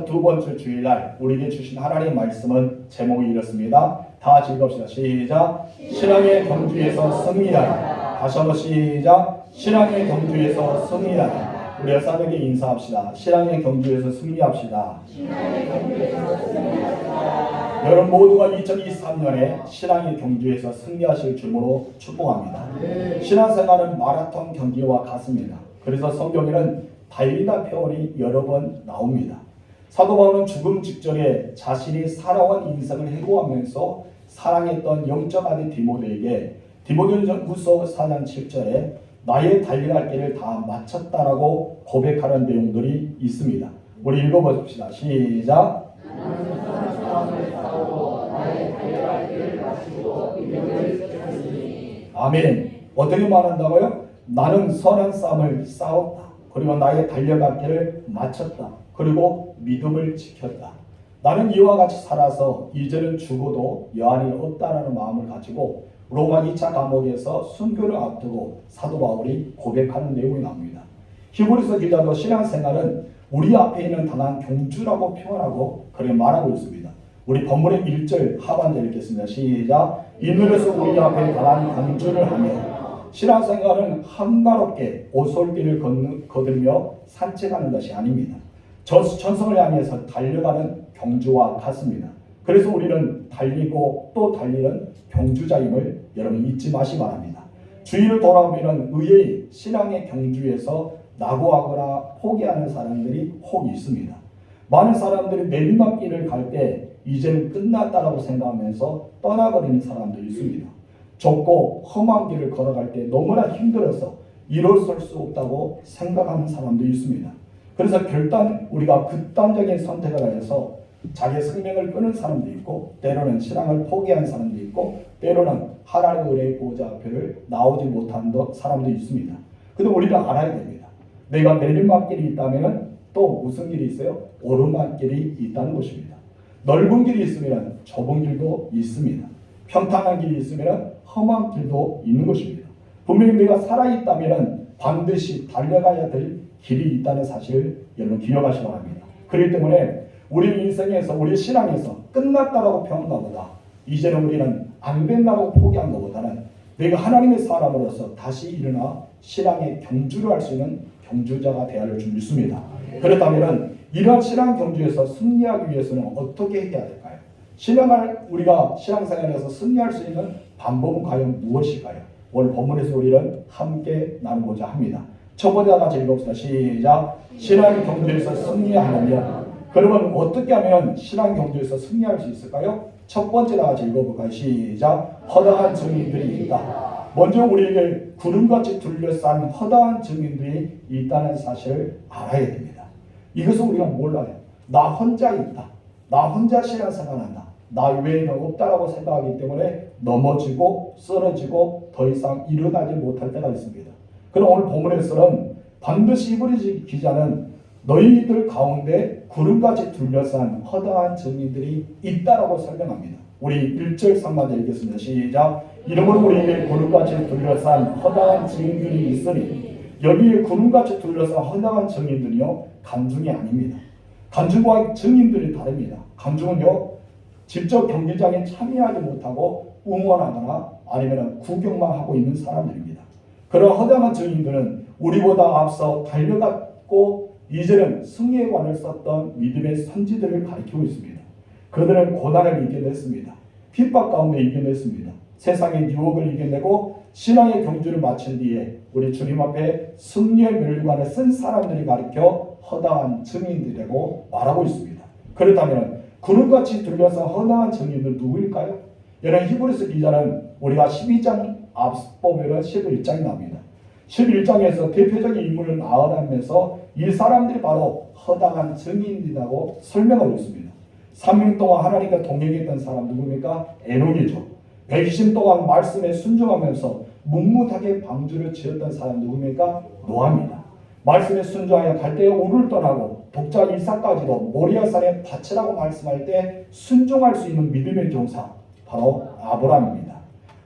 두 번째 주일날 우리에게 주신 하나님의 말씀은 제목이 이렇습니다. 다 같이 읽읍시다. 시작. 신앙의 경주에서 승리하라. 다시 한번 시작. 신앙의 경주에서 승리하라. 우리 여사에게 인사합시다. 신앙의 경주에서 승리합시다. 여러분 모두가 2023년에 신앙의 경주에서 승리하실 주로 축복합니다. 신앙생활은 마라톤 경기와 같습니다. 그래서 성경에는 달리다 표현이 여러 번 나옵니다. 사도 바울은 죽음 직전에 자신이 살아온 인생을 회고하면서 사랑했던 영적 아들 디모데에게 디모데전후서 4장 7절에 나의 달려갈 길을 다 마쳤다라고 고백하는 내용들이 있습니다. 우리 읽어봅시다. 시작. 아멘. 어떻게 말한다고요? 나는 선한 싸움을 싸웠다. 그리고 나의 달려갈 길을 마쳤다. 그리고 믿음을 지켰다. 나는 이와 같이 살아서 이제는 죽어도 여한이 없다라는 마음을 가지고 로마 2차 감옥에서 순교를 앞두고 사도 바울이 고백하는 내용이 나옵니다. 히브리서 기자도 신앙생활은 우리 앞에 있는 당한 경주라고 표현하고 그렇게 말하고 있습니다. 우리 본문의 1절 하반절 읽겠습니다. 시작. 이늘에서 우리 앞에 당한 경주를 하며 신앙생활은 한가롭게 오솔길을 거들며 산책하는 것이 아닙니다. 천성을 향해서 달려가는 경주와 같습니다. 그래서 우리는 달리고 또 달리는 경주자임을 여러분 잊지 마시기 바랍니다. 주위를 돌아보면 의외의 신앙의 경주에서 낙오하거나 포기하는 사람들이 혹 있습니다. 많은 사람들이 내리막길을 갈 때 이제는 끝났다라고 생각하면서 떠나버리는 사람들이 있습니다. 좁고 험한 길을 걸어갈 때 너무나 힘들어서 일어설 수 없다고 생각하는 사람도 있습니다. 그래서 우리가 극단적인 선택을 해서 자기의 생명을 끊은 사람도 있고 때로는 신앙을 포기한 사람도 있고 때로는 하나님의 은혜의 보좌 앞에를 나오지 못한 사람도 있습니다. 근데 우리가 알아야 됩니다. 내가 내리막길이 있다면 또 무슨 길이 있어요? 오르막길이 있다는 것입니다. 넓은 길이 있으면 좁은 길도 있습니다. 평탄한 길이 있으면 험한 길도 있는 것입니다. 분명히 내가 살아있다면 반드시 달려가야 될 길이 있다는 사실을 여러분 기억하시기 바랍니다. 그렇기 때문에 우리 인생에서 우리 신앙에서 끝났다라고 표현한 것보다 이제는 우리는 안 된다고 포기한 것보다는 내가 하나님의 사람으로서 다시 일어나 신앙의 경주를 할 수 있는 경주자가 되어야 줄 믿습니다. 그렇다면 이러한 신앙 경주에서 승리하기 위해서는 어떻게 해야 될까요? 우리가 신앙생활에서 승리할 수 있는 방법은 과연 무엇일까요? 오늘 본문에서 우리는 함께 나누고자 합니다. 첫 번째 같이 읽읍시다. 시작. 신앙 경주에서 승리하려면 그러면 어떻게 하면 신앙 경주에서 승리할 수 있을까요? 첫 번째 같이 읽어볼까요? 시작. 허다한 증인들이 있다. 먼저 우리에게 구름같이 둘러싼 허다한 증인들이 있다는 사실을 알아야 됩니다. 이것을 우리가 몰라요. 나 혼자 있다. 나 혼자 신앙생활한다. 나 외에는 없다라고 생각하기 때문에 넘어지고 쓰러지고 더 이상 일어나지 못할 때가 있습니다. 그럼 오늘 본문에서는 반드시 히브리 기자는 너희들 가운데 구름같이 둘러싼 허다한 증인들이 있다라고 설명합니다. 우리 1절 3절 읽겠습니다. 시작. 이러므로 우리에게 구름같이 둘러싼 허다한 증인들이 있으니 여기에 구름같이 둘러싼 허다한 증인들이요 간중이 아닙니다. 간중과 증인들이 다릅니다. 간중은요 직접 경기장에 참여하지 못하고 응원하거나 아니면 구경만 하고 있는 사람들입니다. 그런 허다한 증인들은 우리보다 앞서 달려갔고 이제는 승리의 관을 썼던 믿음의 선지들을 가리키고 있습니다. 그들은 고난을 이겨냈습니다. 핍박 가운데 이겨냈습니다. 세상의 유혹을 이겨내고 신앙의 경주를 마친 뒤에 우리 주님 앞에 승리의 멸관을 쓴 사람들이 가리켜 허다한 증인들이라고 말하고 있습니다. 그렇다면 구름같이 둘러싼 허다한 증인들 누구일까요? 여러분 히브리서 기자는 우리가 12장 앞보면 11장이 나옵니다. 11장에서 대표적인 인물을 나열하면서 이 사람들이 바로 허다한 증인이라고 설명하고 있습니다. 3년 동안 하나님과 동행했던 사람 누굽니까? 에녹이죠. 120년 동안 말씀에 순종하면서 묵묵하게 방주를 지었던 사람 누굽니까? 노아입니다. 말씀에 순종하여 갈대아 우르를 떠나고 독자 이삭까지도 모리아산에 바치라고 말씀할 때 순종할 수 있는 믿음의 종사 바로 아브라함입니다.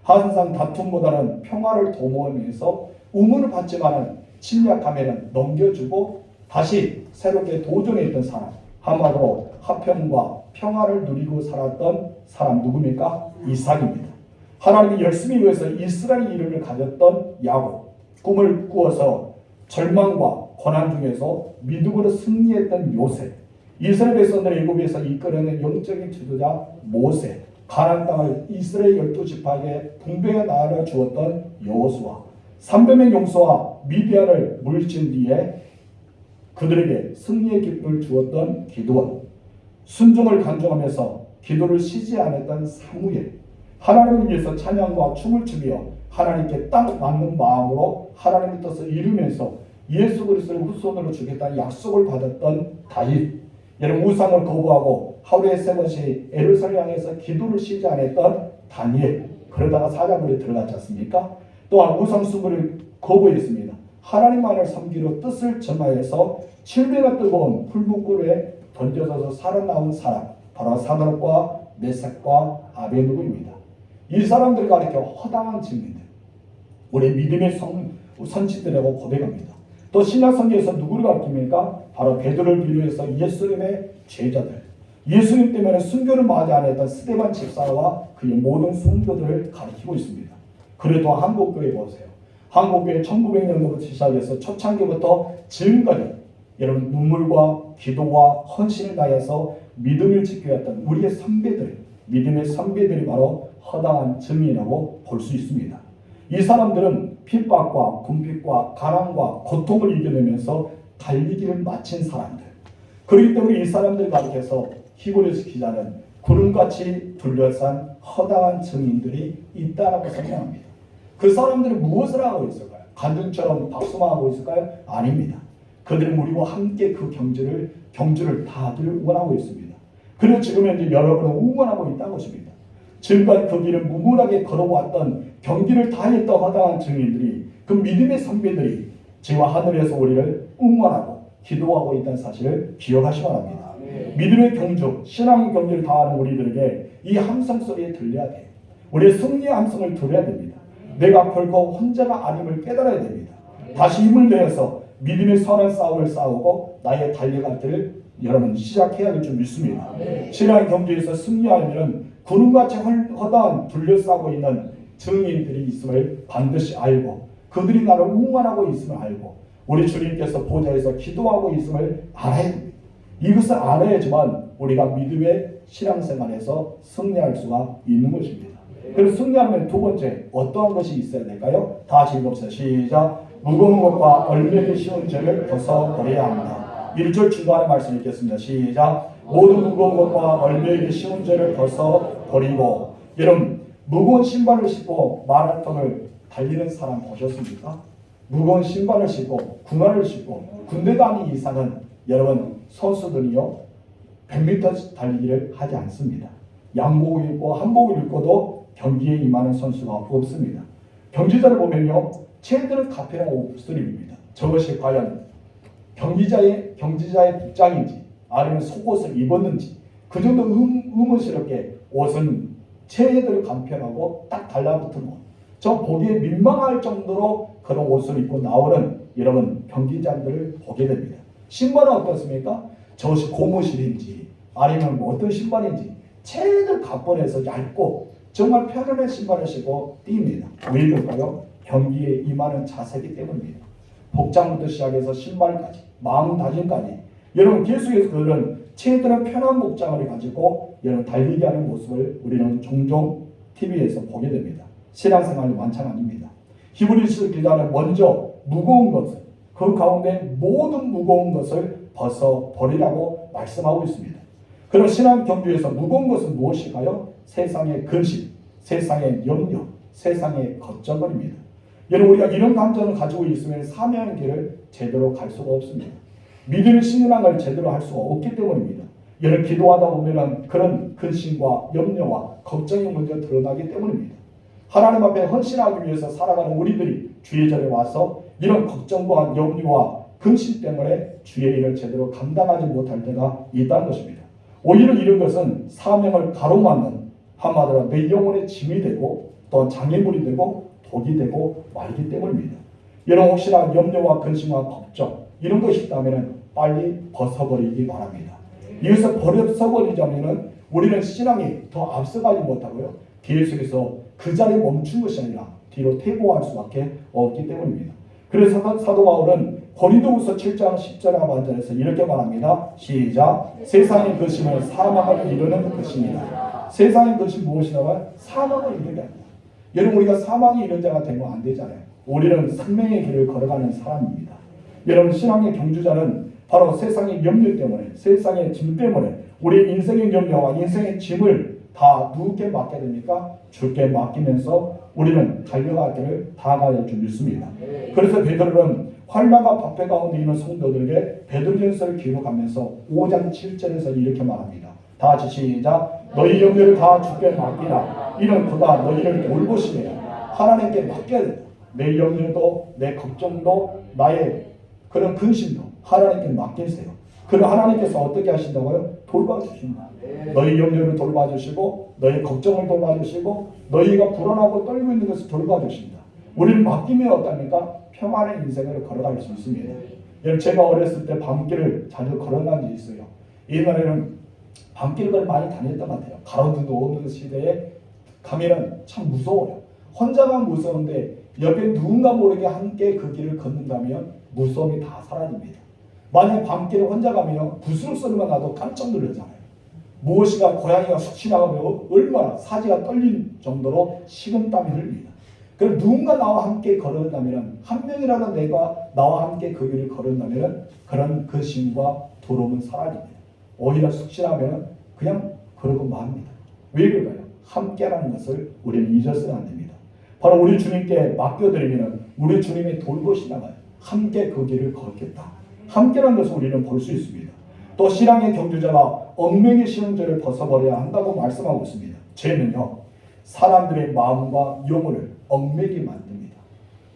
항상 다툼보다는 평화를 도모하면서 우물을 받지만은 침략하면은 넘겨주고 다시 새롭게 도전했던 사람 한마디로 화평과 평화를 누리고 살았던 사람 누굽니까? 이삭입니다. 하나님이 열심히 위해서 이스라엘 이름을 가졌던 야곱, 꿈을 꾸어서 절망과 고난 중에서 믿음으로 승리했던 요셉, 이스라엘 백성들을 애굽에서 이끌어낸 영적인 지도자 모세, 가나안 땅을 이스라엘 12지파에게 분배해 나눠 주었던 여호수아, 300명 용서와 미디안을 물리친 뒤에 그들에게 승리의 기쁨을 주었던 기드온, 순종을 간증하면서 기도를 쉬지 않았던 사무엘, 하나님을 위해서 찬양과 춤을 추며 하나님께 딱 맞는 마음으로 하나님의 뜻을 이루면서 예수 그리스도를 후손으로 주겠다는 약속을 받았던 다윗, 여러분 우상을 거부하고 하루에 3번씩 예루살렘 향해서 기도를 쉬지 않았던 다니엘, 그러다가 사자굴에 들어갔지 않습니까? 또한 우상 숭배를 거부했습니다. 하나님만을 섬기로 뜻을 전하여서 7배가 뜨거운 풀무불에 던져져서 살아나온 사람, 바로 사드락과 메삭과 아베느고입니다. 이 사람들을 가리켜 허당한 증인들, 우리 믿음의 선지들이라고 고백합니다. 또 신약 성경에서 누구를 가리킵니까? 바로 베드로를 비롯해서 예수님의 제자들, 예수님 때문에 순교를 맞이 안 했던 스데반 집사와 그의 모든 순교들을 가리키고 있습니다. 그래도 한국교회 보세요. 한국교회 1900년도부터 시작해서 초창기부터 지금까지 여러분 눈물과 기도와 헌신을 다해서 믿음을 지켜왔던 우리의 선배들, 믿음의 선배들이 바로 허당한 증인이라고 볼 수 있습니다. 이 사람들은 핍박과 궁핍과 가난과 고통을 이겨내면서 달리기를 마친 사람들. 그렇기 때문에 이 사람들을 가리켜서 히브리서 기자는 구름같이 둘러싼 허당한 증인들이 있다라고 설명합니다. 그 사람들은 무엇을 하고 있을까요? 간증처럼 박수만 하고 있을까요? 아닙니다. 그들은 우리와 함께 그 경주를 다들 응원하고 있습니다. 그리고 지금 현재 여러분은 응원하고 있다는 것입니다. 지금까지 그 길을 무문하게 걸어왔던 경기를 다했던 허당한 증인들이, 그 믿음의 선배들이 지와 하늘에서 우리를 응원하고 기도하고 있다는 사실을 기억하시기 바랍니다. 믿음의 경주, 신앙의 경주를 다하는 우리들에게 이 함성 소리에 들려야 돼요. 우리의 승리의 함성을 들어야 됩니다. 내가 결코 혼자가 아님을 깨달아야 됩니다. 다시 힘을 내어서 믿음의 선한 싸움을 싸우고 나의 달려갈 때를 여러분 시작해야 될 줄 믿습니다. 신앙의 경주에서 승리하려면 구름같이 허다한 둘러싸고 있는 증인들이 있음을 반드시 알고, 그들이 나를 응원하고 있음을 알고, 우리 주님께서 보좌에서 기도하고 있음을 알아야 됩니다. 이것을 알아야지만 우리가 믿음의 신앙생활에서 승리할 수가 있는 것입니다. 그래서 승리하려면 두 번째 어떠한 것이 있어야 될까요? 다시 읽읍시다. 시작. 무거운 것과 얼매기 쉬운 죄를 벗어버려야 합니다. 1절 중간에 말씀 읽겠습니다. 시작. 모든 무거운 것과 얼매기 쉬운 죄를 벗어버리고. 여러분 무거운 신발을 신고 마라톤을 달리는 사람 보셨습니까? 무거운 신발을 신고 군화를 신고 군대 다니는 이상은 여러분 선수들이요 100m 달리기를 하지 않습니다. 양복을 입고 한복을 입고도 경기에 임하는 선수가 없습니다. 경기자를 보면요 체들은 카페랑 옷을 입습니다. 저것이 과연 경기자의 복장인지 아니면 속옷을 입었는지, 그 정도 의문스럽게 옷은 체들을 간편하고 딱 달라붙은 옷, 저 보기에 민망할 정도로 그런 옷을 입고 나오는 여러분 경기자들을 보게 됩니다. 신발은 어떻습니까? 저것이 고무실인지 아니면 뭐 어떤 신발인지 체들 각본에서 얇고 정말 편안한 신발을 신고 뜁니다. 왜 그럴까요? 경기에 임하는 자세이기 때문입니다. 복장부터 시작해서 신발까지 마음다짐까지 여러분 계속해서 그들은 체들은 편한 복장을 가지고 여러분 달리기 하는 모습을 우리는 종종 TV에서 보게 됩니다. 신앙생활이 마찬가지입니다. 히브리서 기자는 먼저 무거운 것을, 그 가운데 모든 무거운 것을 벗어버리라고 말씀하고 있습니다. 그럼 신앙 경주에서 무거운 것은 무엇일까요? 세상의 근심, 세상의 염려, 세상의 걱정거리입니다. 여러분 우리가 이런 감정을 가지고 있으면 사명의 길을 제대로 갈 수가 없습니다. 믿음의 신앙을 제대로 할 수가 없기 때문입니다. 여러분 기도하다 보면 그런 근심과 염려와 걱정이 먼저 드러나기 때문입니다. 하나님 앞에 헌신하기 위해서 살아가는 우리들이 주의 전에 와서 이런 걱정과 염려와 근심 때문에 주의 일을 제대로 감당하지 못할 때가 있다는 것입니다. 오히려 이런 것은 사명을 가로막는, 한마디로 내 영혼의 짐이 되고 또 장애물이 되고 독이 되고 말기 때문입니다. 여러분 혹시나 염려와 근심과 걱정 이런 것이 있다면 빨리 벗어버리기 바랍니다. 이것을 버려서버리자면은 우리는 신앙이 더 앞서가지 못하고요. 계속해서 그 자리에 멈춘 것이 아니라 뒤로 퇴보할 수밖에 없기 때문입니다. 그래서 사도 바울은 고린도후서 7장 10절 하반절에서 이렇게 말합니다. 시작. 세상의 것임은 사망을 이루는 것입니다. 세상의 것이 무엇이라고요? 사망을 이루게 합니다. 여러분, 우리가 사망에 이른 자가 되면 안 되잖아요. 우리는 생명의 길을 걸어가는 사람입니다. 여러분, 신앙의 경주자는 바로 세상의 염려 때문에, 세상의 짐 때문에 우리 인생의 염려와 인생의 짐을 다 누구께 맡게 됩니까? 주께 맡기면서 우리는 달려갈 길을 다 가야 줄 믿습니다. 그래서 베드로는 환난과 박해 가운데 있는 성도들에게 베드로전서를 기록하면서 5장 7절에서 이렇게 말합니다. 다 같이 시작. 너희 염려를 다 주께 맡기라. 이는 그가 너희를 돌보시며 하나님께 맡겨야 된다. 내 염려도 내 걱정도 나의 그런 근심도 하나님께 맡기세요. 그럼 하나님께서 어떻게 하신다고요? 돌봐주신다. 너희 염려를 돌봐주시고 너희 걱정을 돌봐주시고 너희가 불안하고 떨고 있는 것을 돌봐주신다. 우리는 맡기면 어떻습니까? 평안의 인생을 걸어갈 수 있습니다. 제가 어렸을 때 밤길을 자주 걸어간 적이 있어요. 옛날에는 밤길을 많이 다녔던 것 같아요. 가로등도 없는 시대에 가면은 참 무서워요. 혼자만 무서운데 옆에 누군가 모르게 함께 그 길을 걷는다면 무서움이 다 사라집니다. 만약 밤길에 혼자 가면 부스럭 소리만 나도 깜짝 놀라잖아요. 무엇이가 고양이가 쑥 지나가면 얼마나 사지가 떨린 정도로 식은땀이 흘립니다. 그럼 누군가 나와 함께 걸어간다면, 한 명이라도 내가 나와 함께 그 길을 걸어간다면 그런 그 심과 두려움은 사라집니다. 오히려 숙신하면 그냥 그러고 맙니다. 왜 그럴까요? 함께라는 것을 우리는 잊어서는 안 됩니다. 바로 우리 주님께 맡겨드리면 우리 주님이 돌보시나봐요. 함께 그 길을 걷겠다. 함께라는 것을 우리는 볼 수 있습니다. 또 신앙의 경주자가 얽매기 쉬운 죄를 벗어버려야 한다고 말씀하고 있습니다. 죄는요, 사람들의 마음과 영혼을 얽매게 만듭니다.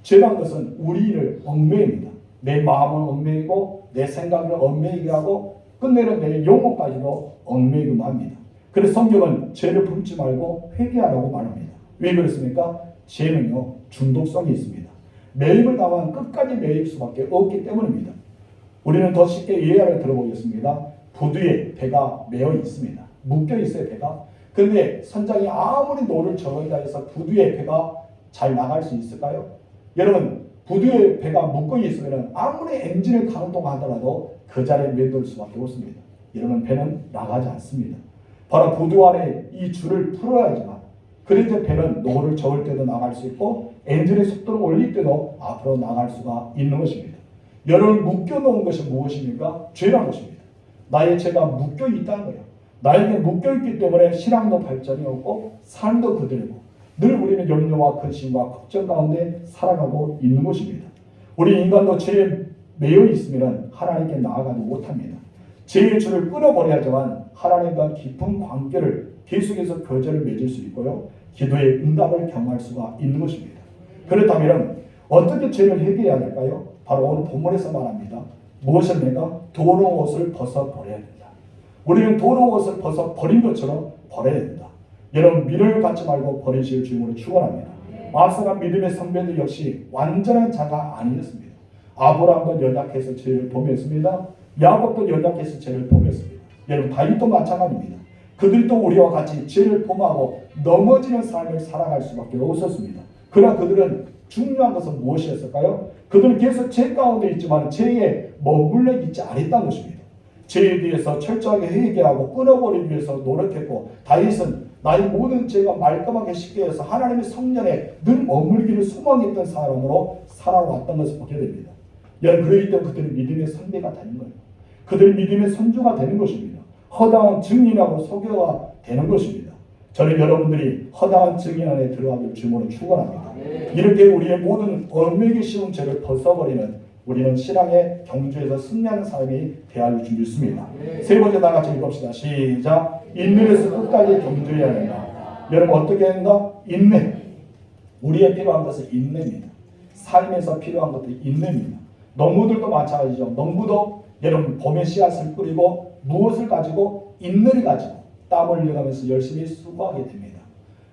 죄란 것은 우리를 얽매입니다. 내 마음을 얽매이고 내 생각을 얽매이게 하고 끝내는 내 영혼까지도 얽매이게 합니다. 그래서 성경은 죄를 품지 말고 회개하라고 말합니다. 왜 그렇습니까? 죄는요, 중독성이 있습니다. 매입을 당하면 끝까지 매일 수밖에 없기 때문입니다. 우리는 더 쉽게 예화를 들어보겠습니다. 부두에 배가 매어 있습니다. 묶여 있어요, 배가. 그런데 선장이 아무리 노를 저어다 해서 부두에 배가 잘 나갈 수 있을까요? 여러분, 부두에 배가 묶여 있으면 아무리 엔진을 가동하더라도 그 자리에 매둘 수밖에 없습니다. 여러분, 배는 나가지 않습니다. 바로 부두 안에 이 줄을 풀어야지만 그래서 배는 노를 저을 때도 나갈 수 있고 엔진의 속도를 올릴 때도 앞으로 나갈 수가 있는 것입니다. 여러분, 묶여놓은 것이 무엇입니까? 죄라는 것입니다. 나의 죄가 묶여 있다는 거예요. 나에게 묶여 있기 때문에 신앙도 발전이 없고 삶도 그대로고 늘 우리는 염려와 근심과 걱정 가운데 살아가고 있는 것입니다. 우리 인간도 죄에 매여 있으면 하나님께 나아가지 못합니다. 죄의 줄을 끊어버려야지만 하나님과 깊은 관계를 계속해서 교제를 맺을 수 있고요. 기도의 응답을 경험할 수가 있는 것입니다. 그렇다면 어떻게 죄를 해결해야 될까요? 바로 오늘 본문에서 말합니다. 무엇입니까? 더러운 옷을 벗어버려야 된다. 우리는 더러운 옷을 벗어버린 것처럼 버려야 된다. 여러분, 미련을 갖지 말고 버리실 주님으로 축원합니다. 앞서간 믿음의 선배들 역시 완전한 자가 아니었습니다. 아브라함도 연약해서 죄를 범했습니다. 야곱도 연약해서 죄를 범했습니다. 여러분, 다윗도 마찬가지입니다. 그들도 우리와 같이 죄를 범하고 넘어지는 삶을 살아갈 수밖에 없었습니다. 그러나 그들은 중요한 것은 무엇이었을까요? 그들은 계속 죄 가운데 있지만 죄에 머물러 있지 않았다는 것입니다. 죄에 대해서 철저하게 회개하고 끊어버리기 위해서 노력했고 다윗은 나의 모든 죄가 말끔하게 씻게 해서 하나님의 성전에 늘 머물기를 소망했던 사람으로 살아왔던 것을 보게 됩니다. 여러분, 그러기 때문에 그들은 믿음의 선배가 되는 거예요. 그들은 믿음의 선주가 되는 것입니다. 허당한 증인하고 소교가 되는 것입니다. 저는 여러분들이 허당한 증인 안에 들어가길 주님으로 축원합니다. 이렇게 우리의 모든 얽매기 쉬운 죄를 벗어버리는 우리는 신앙의 경주에서 승리하는 삶이 되어야 줄 믿습니다. 세 번째 다 같이 읽읍시다. 시작. 인내에서 끝까지 경주해야 한다. 여러분, 어떻게 한다? 인내. 우리의 필요한 것은 인내입니다. 삶에서 필요한 것은 인내입니다. 농부들도 마찬가지죠. 농부도 여러분 봄에 씨앗을 뿌리고 무엇을 가지고? 인내를 가지고 땀을 흘려가면서 열심히 수고하게 됩니다.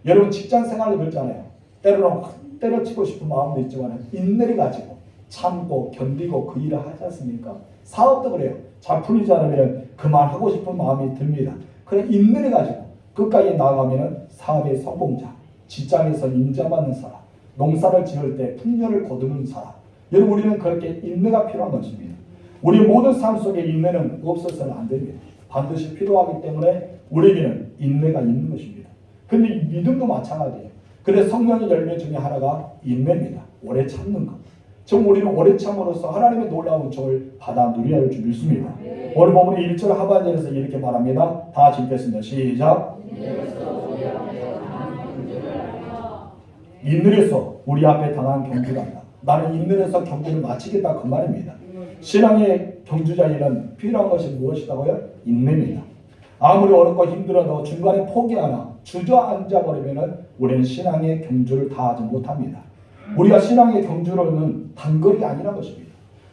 여러분, 직장 생활을 그렇잖아요. 때로는 때려치고 싶은 마음도 있지만 인내를 가지고 참고 견디고 그 일을 하지 않습니까? 사업도 그래요. 잘 풀리지 않으면 그만하고 싶은 마음이 듭니다. 그래 인내해가지고 끝까지 나아가면 사업의 성공자, 직장에서 인정받는 사람, 농사를 지을 때 풍년을 거두는 사람. 여러분 우리는 그렇게 인내가 필요한 것입니다. 우리 모든 삶 속에 인내는 없어서는 안 됩니다. 반드시 필요하기 때문에 우리에게는 인내가 있는 것입니다. 근데 믿음도 마찬가지예요. 그래서 성령의 열매 중에 하나가 인내입니다. 오래 참는 것. 지금 우리는 오래 참으로써 하나님의 놀라운 은총을 받아 누려야 할 줄 믿습니다. 오늘 보면 1절 하반절에서 이렇게 말합니다. 다 같이 읽겠습니다. 시작. 인내에서 우리 앞에 당한 경주란다. 나는 인내에서 경주를 마치겠다 그 말입니다. 신앙의 경주자에는 필요한 것이 무엇이라고요? 인내입니다. 아무리 어렵고 힘들어도 중간에 포기하나 주저앉아버리면 우리는 신앙의 경주를 다하지 못합니다. 우리가 신앙의 경주로는 단거리가 아니라는 것입니다.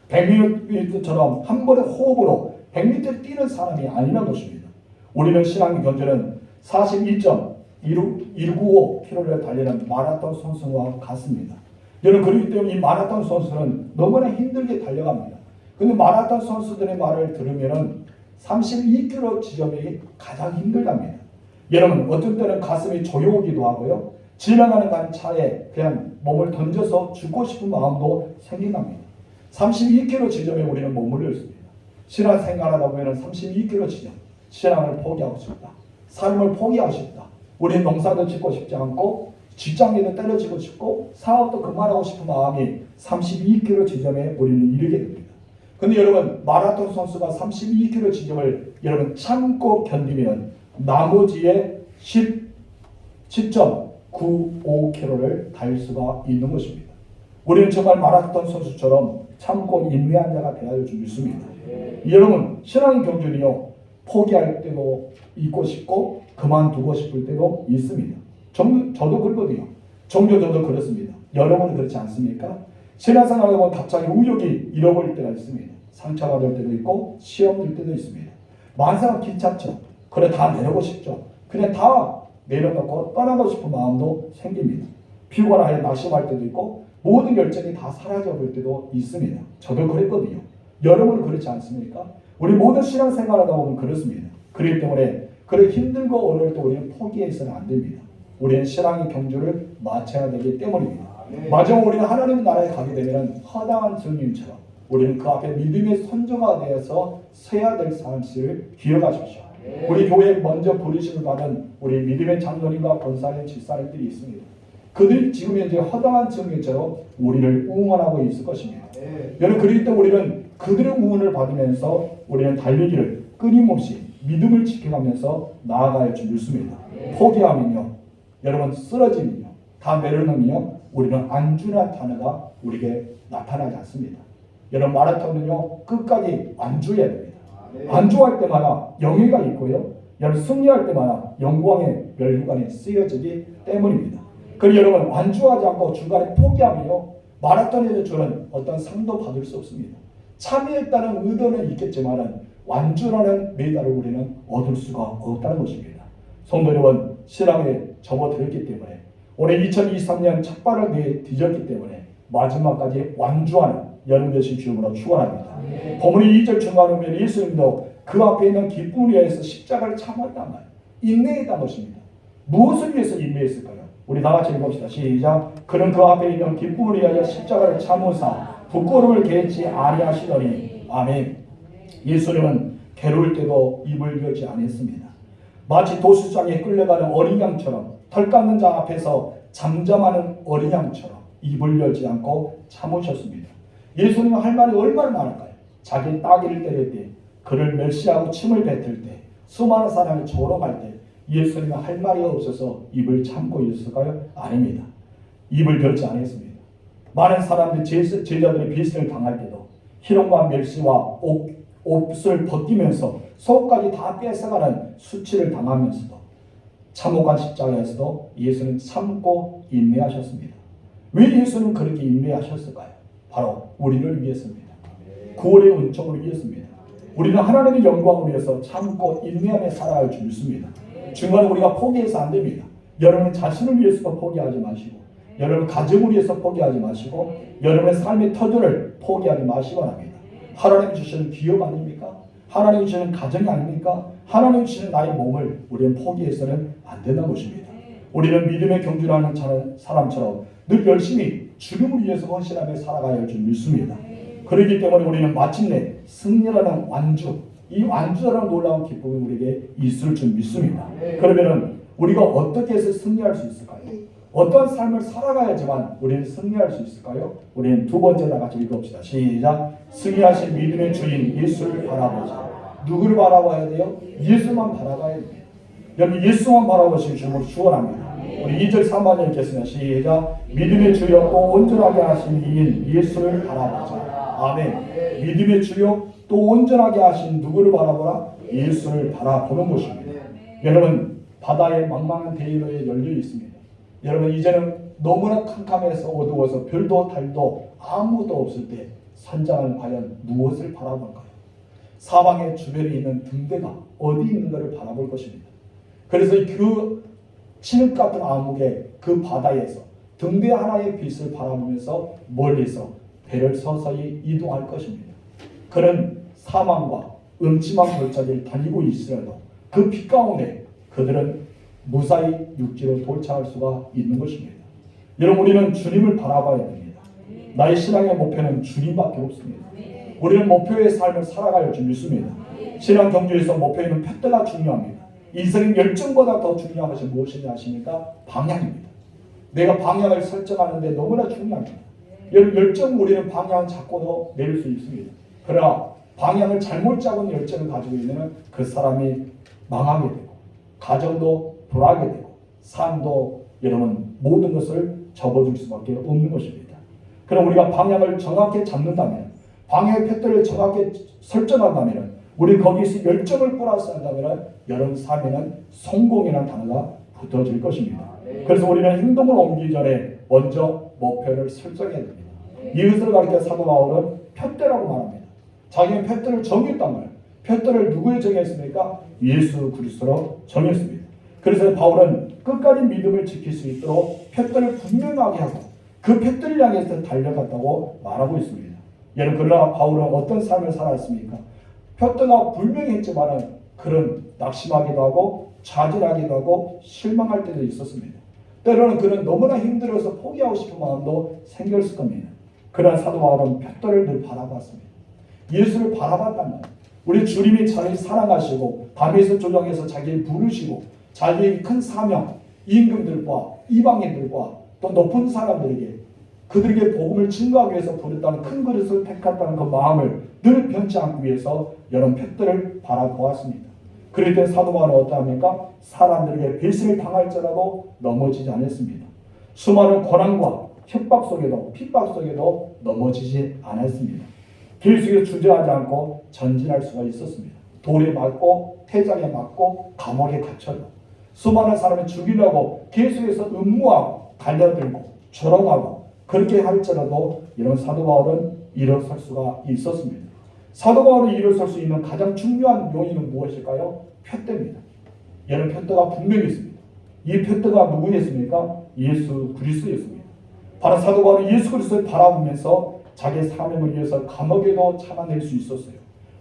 100m처럼 한 번의 호흡으로 100m 뛰는 사람이 아니라는 것입니다. 우리는 신앙의 경주는 41.195km를 달리는 마라톤 선수와 같습니다. 여러분 그렇기 때문에 이 마라톤 선수는 너무나 힘들게 달려갑니다. 근데 마라톤 선수들의 말을 들으면 32km 지점이 가장 힘들답니다. 여러분 어떤 때는 가슴이 조여오기도 하고요. 지나가는 간 차에 그냥 몸을 던져서 죽고 싶은 마음도 생긴답니다. 32km 지점에 우리는 머물러 있습니다. 신앙 생활하다 보면 32km 지점, 신앙을 포기하고 싶다. 삶을 포기하고 싶다. 우리는 농사도 짓고 싶지 않고 직장에도 때려지고 싶고 사업도 그만하고 싶은 마음이 32km 지점에 우리는 이르게 됩니다. 근데 여러분 마라톤 선수가 32km 지점을 여러분 참고 견디면 나머지의 10.95km를 달 수가 있는 것입니다. 우리는 정말 마라톤 선수처럼 참고 인내한 자가 되어야 할 줄 믿습니다. 여러분 신앙의 경주는요 포기할 때도 있고 싶고 그만두고 싶을 때도 있습니다. 저도 그렇거든요. 종종 저도 그렇습니다. 여러분은 그렇지 않습니까? 신앙생활에 보면 갑자기 우욕이 잃어버릴 때가 있습니다. 상처가 될 때도 있고 시험 들 때도 있습니다. 만사가 귀찮죠. 그래 다 내려고 싶죠. 그냥 다 내려놓고 떠나고 싶은 마음도 생깁니다. 피곤하게 낙심할 때도 있고 모든 열정이 다 사라져버릴 때도 있습니다. 저도 그랬거든요. 여러분은 그렇지 않습니까? 우리 모든 신앙생활하다 보면 그렇습니다. 그렇기 때문에 그래 힘들고 어려울 때 우리는 포기해서는 안 됩니다. 우리는 신앙의 경주를 마쳐야 되기 때문입니다. 마지막 우리는 하나님의 나라에 가게 되면 허당한 증인처럼 우리는 그 앞에 믿음의 선조가 되어서 서야 될 사실을 기억하십시오. 우리 교회에 먼저 부르심을 받은 우리 믿음의 장로님과 권사님, 집사님들이 있습니다. 그들이 지금 현재 허당한 증인처럼 우리를 응원하고 있을 것입니다. 여러분 그렇기 때문에 우리는 그들의 응원을 받으면서 우리는 달리기를 끊임없이 믿음을 지켜가면서 나아가야 할 줄 믿습니다. 포기하면요 여러분 쓰러지면요 다 내려놓으면요 우리는 안주라는 단어가 우리에게 나타나지 않습니다. 여러분 마라톤은요 끝까지 안주해야 됩니다. 안주할 때마다 영예가 있고요 여러분 승리할 때마다 영광의 멸관에 쓰여지기 때문입니다. 그리고 여러분 안주하지 않고 중간에 포기하면요 마라톤에서 주는 어떤 상도 받을 수 없습니다. 참여했다는 의도는 있겠지만 완주라는 메달을 우리는 얻을 수가 없다는 것입니다. 성도 여러분 신앙에 접어들었기 때문에 올해 2023년 첫 발을 뒤졌기 때문에 마지막까지 완주하는 여러분들이 주님으로 축원합니다. 본문의 2절 중간에 보면 예수님도 그 앞에 있는 기쁨을 위해서 십자가를 참았단 말이에요. 인내했다는 것입니다. 무엇을 위해서 인내했을까요? 우리 다 같이 읽읍시다. 시작. 그는 그 앞에 있는 기쁨을 위하여 십자가를 참으사 부끄러움을 개치 아니하시더니 아멘. 예수님은 괴로울 때도 입을 열지 않았습니다. 마치 도수장에 끌려가는 어린 양처럼 털 깎는 자 앞에서 잠잠하는 어린 양처럼 입을 열지 않고 참으셨습니다. 예수님은 할 말이 얼마나 많을까요? 자기 따귀를 때릴 때, 그를 멸시하고 침을 뱉을 때, 수많은 사람이 조롱할 때 예수님은 할 말이 없어서 입을 참고 있었을까요? 아닙니다. 입을 열지 않았습니다. 많은 사람들이 제자들의 비스를 당할 때도 희롱과 멸시와 옷을 벗기면서 속까지 다 뺏어가는 수치를 당하면서도 참혹한 십자가에서도 예수는 참고 인내하셨습니다. 왜 예수는 그렇게 인내하셨을까요? 바로 우리를 위해서입니다. 구원의 은총을 위해서입니다. 우리는 하나님의 영광을 위해서 참고 인내하며 살아야 할 줄 믿습니다. 중간에 우리가 포기해서 안 됩니다. 여러분 자신을 위해서도 포기하지 마시고 여러분 가정을 위해서 포기하지 마시고 여러분의 삶의 터전을 포기하지 마시기 바랍니다. 하나님 주시는 기업 아닙니까? 하나님 주시는 가정이 아닙니까? 하나님 주시는 나의 몸을 우리는 포기해서는 안 된다는 것입니다. 우리는 믿음의 경주라는 사람처럼 늘 열심히 주님을 위해서 헌신하며 살아가야 할 줄 믿습니다. 그렇기 때문에 우리는 마침내 승리라는 완주, 이 완주라는 놀라운 기쁨이 우리에게 있을 줄 믿습니다. 그러면 우리가 어떻게 해서 승리할 수 있을까요? 어떤 삶을 살아가야지만 우리는 승리할 수 있을까요? 우리는 두 번째 다 같이 읽어봅시다. 시작. 승리하신 믿음의 주인 예수를 바라보자. 누구를 바라봐야 돼요? 예수만 바라봐야 돼요. 여러분 예수만 바라보시는 주님을 축원합니다. 우리 2절 3절 읽겠습니다. 시작. 믿음의 주여 또 온전하게 하신 이인 예수를 바라보자. 아멘. 믿음의 주여 또 온전하게 하신 누구를 바라보라? 예수를 바라보는 것입니다. 여러분 바다에 망망한 대로에 열려 있습니다. 여러분 이제는 너무나 캄캄해서 어두워서 별도 달도 아무도 없을 때 선장은 과연 무엇을 바라볼까요? 사방에 주변에 있는 등대가 어디 있는가를 바라볼 것입니다. 그래서 그 칠흑 같은 암흑의 그 바다에서 등대 하나의 빛을 바라보면서 멀리서 배를 서서히 이동할 것입니다. 그는 사망과 음침한 골짜기를 다니고 있으려도 그 빛 가운데 그들은 무사히 육지로 도착할 수가 있는 것입니다. 여러분 우리는 주님을 바라봐야 됩니다. 나의 신앙의 목표는 주님밖에 없습니다. 우리는 목표의 삶을 살아갈 줄 믿습니다. 신앙 경주에서 목표에는 표대가 중요합니다. 인생의 열정보다 더 중요한 것이 무엇이냐 하십니까? 방향입니다. 내가 방향을 설정하는데 너무나 중요합니다. 열정 우리는 방향 잡고도 내릴 수 있습니다. 그러나 방향을 잘못 잡은 열정을 가지고 있는 그 사람이 망하게 되고 가정도 불하게 되고 삶도 여러분 모든 것을 접어줄 수밖에 없는 것입니다. 그럼 우리가 방향을 정확히 잡는다면 방향의 표대를 정확히 설정한다면 우리 거기서 열정을 플러스 한다면 여러분 삶에는 성공이라는 단어가 붙어질 것입니다. 그래서 우리는 행동을 옮기기 전에 먼저 목표를 설정해야 됩니다. 이것을 가르쳐 사도 바울은 표대라고 말합니다. 자기는 표대를 정했단 말이에요. 표대를 누구에 정했습니까? 예수 그리스도로 정했습니다. 그래서 바울은 끝까지 믿음을 지킬 수 있도록 표대를 분명하게 하고 그 표대를 향해서 달려갔다고 말하고 있습니다. 여러분 그러나 바울은 어떤 삶을 살았습니까? 표대가 분명했지만 그는 낙심하기도 하고 좌절하기도 하고 실망할 때도 있었습니다. 때로는 그는 너무나 힘들어서 포기하고 싶은 마음도 생겼을 겁니다. 그러나 사도 바울은 표대를 늘 바라봤습니다. 예수를 바라봤단 말이에요. 우리 주님이 자기를 사랑하시고 다메섹 조정에서 자기를 부르시고 자기의 큰 사명, 임금들과 이방인들과 또 높은 사람들에게 그들에게 복음을 증거하기 위해서 부르다는 큰 그릇을 택했다는 그 마음을 늘 변치 않기 위해서 여러 표대를 바라보았습니다. 그럴 때 사도 바울은 어떠합니까? 사람들에게 배신을 당할지라도 넘어지지 않았습니다. 수많은 고난과 협박 속에도 핍박 속에도 넘어지지 않았습니다. 길 속에 주저하지 않고 전진할 수가 있었습니다. 돌에 맞고 태장에 맞고 감옥에 갇혀도 수많은 사람을 죽이려고 길 속에서 음모하고 달려들고 조롱하고 그렇게 할지라도 이런 사도 바울은 일어설 수가 있었습니다. 사도 바울이 일어설 수 있는 가장 중요한 요인은 무엇일까요? 표대입니다. 얘는 표대가 분명히 있습니다. 이 표대가 누구였습니까? 예수 그리스도였습니다. 바로 사도 바울이 예수 그리스도를 바라보면서 자기의 사명을 위해서 감옥에도 참아낼 수 있었어요.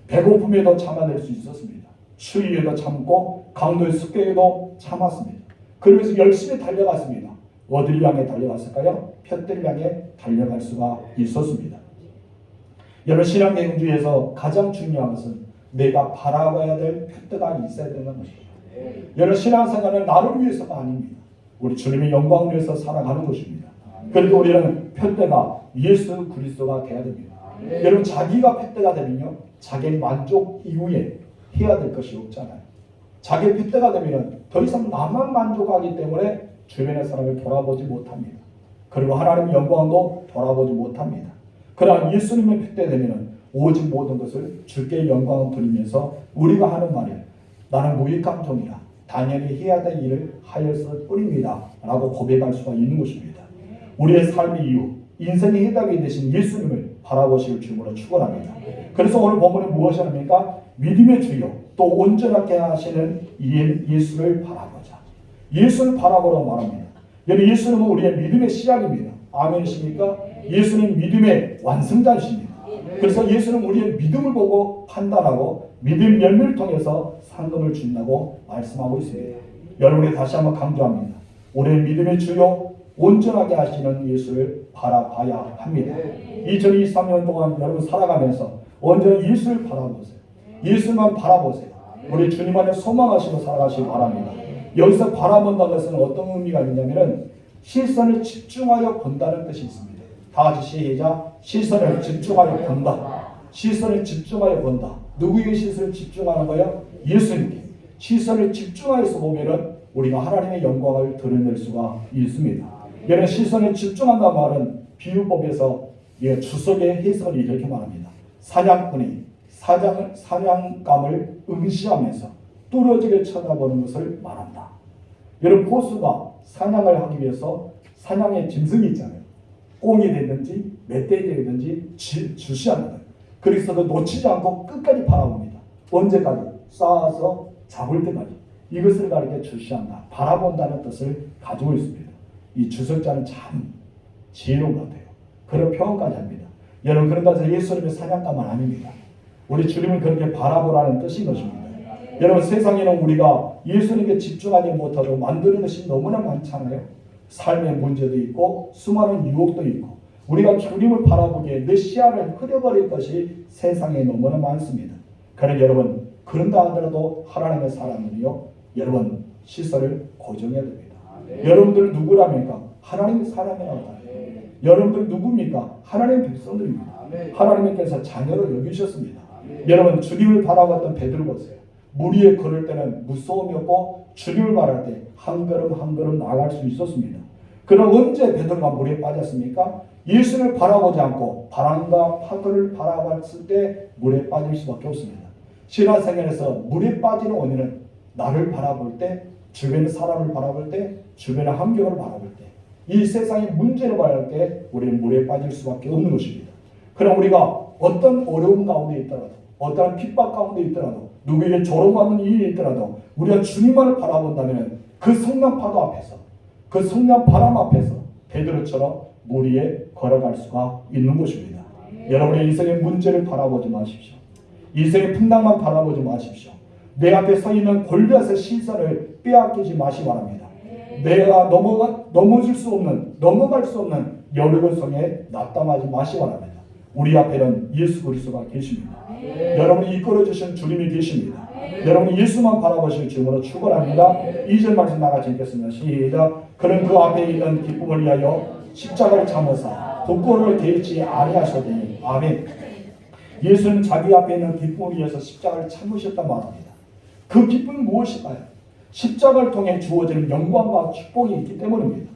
배고픔에도 참아낼 수 있었습니다. 추위에도 참고 강도의 습격에도 참았습니다. 그러면서 열심히 달려갔습니다. 어디를 향해 달려갔을까요? 표대를 향해 달려갈 수가 있었습니다. 여러분 신앙 경주에서 가장 중요한 것은 내가 바라봐야 될 표대가 있어야 되는 것입니다. 여러분 신앙생활은 나를 위해서가 아닙니다. 우리 주님의 영광을 위해서 살아가는 것입니다. 그래도 우리는 표대가 예수 그리스도가 되어야 됩니다. 여러분 자기가 표대가 되면요 자기 만족 이후에 해야 될 것이 없잖아요. 자기 표대가 되면 더 이상 나만 만족하기 때문에 주변의 사람을 돌아보지 못합니다. 그리고 하나님의 영광도 돌아보지 못합니다. 그러나 예수님의 표대 되면 오직 모든 것을 주께 영광을 돌리면서 우리가 하는 말이 나는 무익한 종이라 당연히 해야 될 일을 하였을 뿐입니다 라고 고백할 수가 있는 것입니다. 우리의 삶의 이유 인생의 해답이 되신 예수님을 바라보실 주님으로 축원합니다. 그래서 오늘 본문은 무엇이 합니까? 믿음의 주요 또 온전하게 하시는 이 예수를 바라보자. 예수를 바라보라고 말합니다. 여러분 예수님은 우리의 믿음의 시작입니다. 아멘이십니까? 예수는 믿음의 완성자이십니다. 그래서 예수는 우리의 믿음을 보고 판단하고 믿음 열매를 통해서 상급을 준다고 말씀하고 있습니다. 여러분이 다시 한번 강조합니다. 우리의 믿음의 주요 온전하게 하시는 예수를 바라봐야 합니다. 2023년 동안 여러분 살아가면서 온전히 예수를 바라보세요. 예수만 바라보세요. 우리 주님 안에 소망하시고 살아가시기 바랍니다. 여기서 바라본다는 것은 어떤 의미가 있냐면은 시선을 집중하여 본다는 뜻이 있습니다. 다 같이 시작. 시선을 집중하여 본다. 시선을 집중하여 본다. 누구에게 시선을 집중하는 거예요? 예수님께. 시선을 집중하여서 보면은 우리가 하나님의 영광을 드러낼 수가 있습니다. 이런 시선을 집중한다는 말은 비유법에서 주석의 해석을 이렇게 말합니다. 사냥꾼이 사냥감을 응시하면서 뚫어지게 쳐다보는 것을 말한다. 여러분 포수가 사냥을 하기 위해서 사냥의 짐승이 있잖아요. 꽁이 되든지 멧돼지가 되든지 주시하는 거예요. 그래서도 놓치지 않고 끝까지 바라봅니다. 언제까지? 쌓아서 잡을 때까지. 이것을 가리켜 주시한다. 바라본다는 뜻을 가지고 있습니다. 이 주석자는 참 지혜로운 것 같아요. 그런 표현까지 합니다. 여러분 그런다 해서 예수님의 사냥감은 아닙니다. 우리 주님을 그렇게 바라보라는 뜻인 것입니다. 여러분 세상에는 우리가 예수님께 집중하지 못하도록 만드는 것이 너무나 많잖아요. 삶의 문제도 있고 수많은 유혹도 있고 우리가 주님을 바라보기에 내 시야를 흐려버릴 것이 세상에 너무나 많습니다. 그러나 여러분 그런다 하더라도 하나님의 사람들이요 여러분 시선을 고정해야 됩니다. 여러분들 누구랍니까? 하나님의 사람이라고. 여러분들 누굽니까? 하나님의 백성들입니다. 하나님께서 자녀로 여기셨습니다. 여러분 주님을 바라봤던 베드로 보세요. 물 위에 걸을 때는 무서움이 없고 주님을 바랄 때 한 걸음 한 걸음 나아갈 수 있었습니다. 그럼 언제 베드로가 물에 빠졌습니까? 예수를 바라보지 않고 바람과 파도를 바라봤을 때 물에 빠질 수밖에 없습니다. 신앙생활에서 물에 빠지는 원인은 나를 바라볼 때, 주변의 사람을 바라볼 때, 주변의 환경을 바라볼 때, 이 세상의 문제를 바라볼 때 우리는 물에 빠질 수밖에 없는 것입니다. 그럼 우리가 어떤 어려움 가운데 있더라도, 어떠한 핍박 가운데 있더라도, 누구에게 조롱받는 일이 있더라도 우리가 주님만을 바라본다면 그 성난 파도 앞에서, 그 성난 바람 앞에서 베드로처럼 물 위에 걸어갈 수가 있는 것입니다. 여러분의 인생의 문제를 바라보지 마십시오. 인생의 풍랑만 바라보지 마십시오. 내 앞에 서 있는 골리앗의 시선을 빼앗기지 마시기 바랍니다. 내가 넘어갈 수 없는 여리고 성에 낙담하지 마시기 바랍니다. 우리 앞에는 예수 그리스도가 계십니다. 여러분이 이끌어주신 주님이 계십니다. 여러분이 예수만 바라보실 주님으로 축원합니다. 2절 말씀 나같이 읽겠습니다. 시작. 그는 그 앞에 있는 기쁨을 위하여 십자가를 참으사 부끄러움을 개의치 아니하셨더니. 아멘. 예수는 자기 앞에 있는 기쁨을 위해서 십자가를 참으셨단 말입니다. 그 기쁨이 무엇일까요? 십자가를 통해 주어지는 영광과 축복이 있기 때문입니다.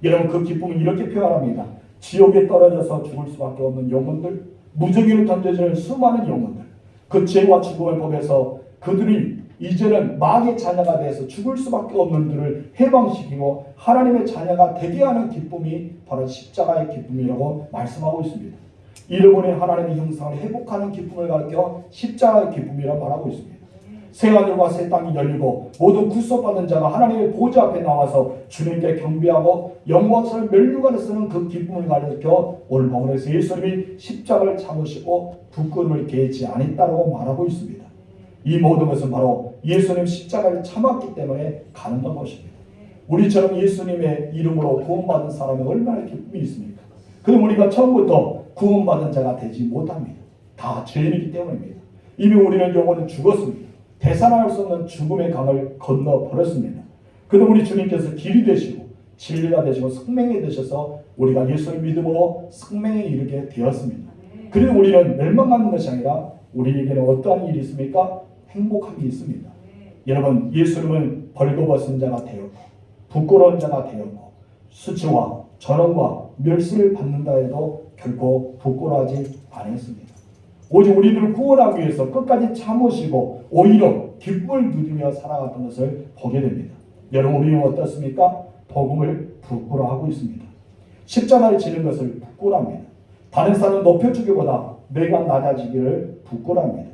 여러분 그 기쁨은 이렇게 표현합니다. 지옥에 떨어져서 죽을 수밖에 없는 영혼들, 무저기로 던져지는 수많은 영혼들, 그 죄와 죽음을 보면서 그들이 이제는 마귀의 자녀가 돼서 죽을 수밖에 없는 들을 해방시키고 하나님의 자녀가 되게 하는 기쁨이 바로 십자가의 기쁨이라고 말씀하고 있습니다. 이르보니 하나님의 형상을 회복하는 기쁨을 가르쳐 십자가의 기쁨이라고 말하고 있습니다. 새 하늘과 새 땅이 열리고 모든 구속받은 자가 하나님의 보좌 앞에 나와서 주님께 경배하고 영광스러운 면류관을 쓰는 그 기쁨을 가르쳐 오늘 본문에서 예수님이 십자가를 참으시고 부끄러움을 개의치 않았다고 말하고 있습니다. 이 모든 것은 바로 예수님 십자가를 참았기 때문에 가능한 것입니다. 우리처럼 예수님의 이름으로 구원받은 사람이 얼마나 기쁨이 있습니까? 그럼 우리가 처음부터 구원받은 자가 되지 못합니다. 다 죄인이기 때문입니다. 이미 우리는 영혼은 죽었습니다. 대산할 수 없는 죽음의 강을 건너버렸습니다. 그런데 우리 주님께서 길이 되시고 진리가 되시고 생명이 되셔서 우리가 예수를 믿음으로 생명에 이르게 되었습니다. 그리고 우리는 멸망하는 것이 아니라 우리에게는 어떠한 일이 있습니까? 행복함이 있습니다. 여러분 예수님은 벌거벗은 자가 되었고 부끄러운 자가 되었고 수치와 전원과 멸시를 받는다 해도 결코 부끄러워하지 않았습니다. 오직 우리들을 구원하기 위해서 끝까지 참으시고 오히려 기쁨을 누리며 살아갔던 것을 보게 됩니다. 여러분 우리는 어떻습니까? 복음을 부끄러워하고 있습니다. 십자가를 지는 것을 부끄러워합니다. 다른 사람을 높여주기보다 내가 낮아지기를 부끄러워합니다.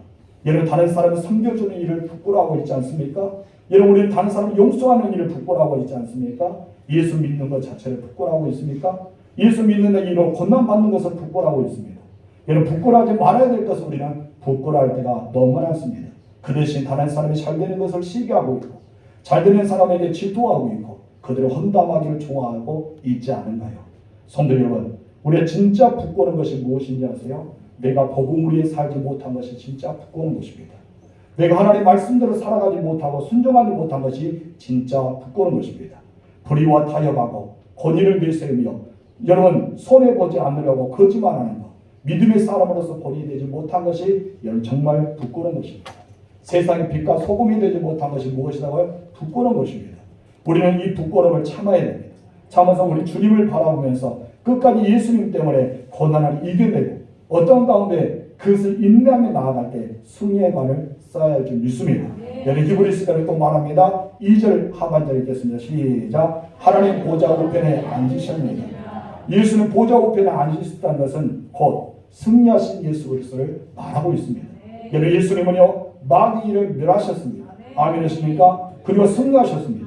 여러분 다른 사람을 섬겨주는 일을 부끄러워하고 있지 않습니까? 여러분 우리는 다른 사람을 용서하는 일을 부끄러워하고 있지 않습니까? 예수 믿는 것 자체를 부끄러워하고 있습니까? 예수 믿는 일로 고난받는 것을 부끄러워하고 있습니다. 여러분 부끄러워하지 말아야 될 것을 우리는 부끄러워할 때가 너무 많습니다. 그 대신 다른 사람이 잘 되는 것을 시기하고 있고 잘 되는 사람에게 질투하고 있고 그들을 험담하기를 좋아하고 있지 않은가요? 성도 여러분, 우리가 진짜 부끄러운 것이 무엇인지 아세요? 내가 복음 위에 살지 못한 것이 진짜 부끄러운 것입니다. 내가 하나님의 말씀대로 살아가지 못하고 순종하지 못한 것이 진짜 부끄러운 것입니다. 불의와 타협하고 권위를 내세우며 여러분 손해보지 않으려고 거짓말하는 것, 믿음의 사람으로서 본이 되지 못한 것이 여러분 정말 부끄러운 것입니다. 세상의 빛과 소금이 되지 못한 것이 무엇이라고요? 부끄러운 것입니다. 우리는 이 부끄러움을 참아야 됩니다. 참아서 우리 주님을 바라보면서 끝까지 예수님 때문에 고난을 이겨내고 어떤 가운데 그것을 인내하며 나아갈 때 승리의 관을 쌓아야 할 줄 믿습니다. 여러분 히브리서를 또 말합니다. 2절 하반절 읽겠습니다. 시작. 하나님 보좌 우편에 앉으셨느니라. 예수는 보좌 우편에 앉으셨다는 것은 곧 승리하신 예수 그리스도를 말하고 있습니다. 여러분 예수님은요 마귀를 멸하셨습니다. 아멘이십니까? 그리고 승리하셨습니다.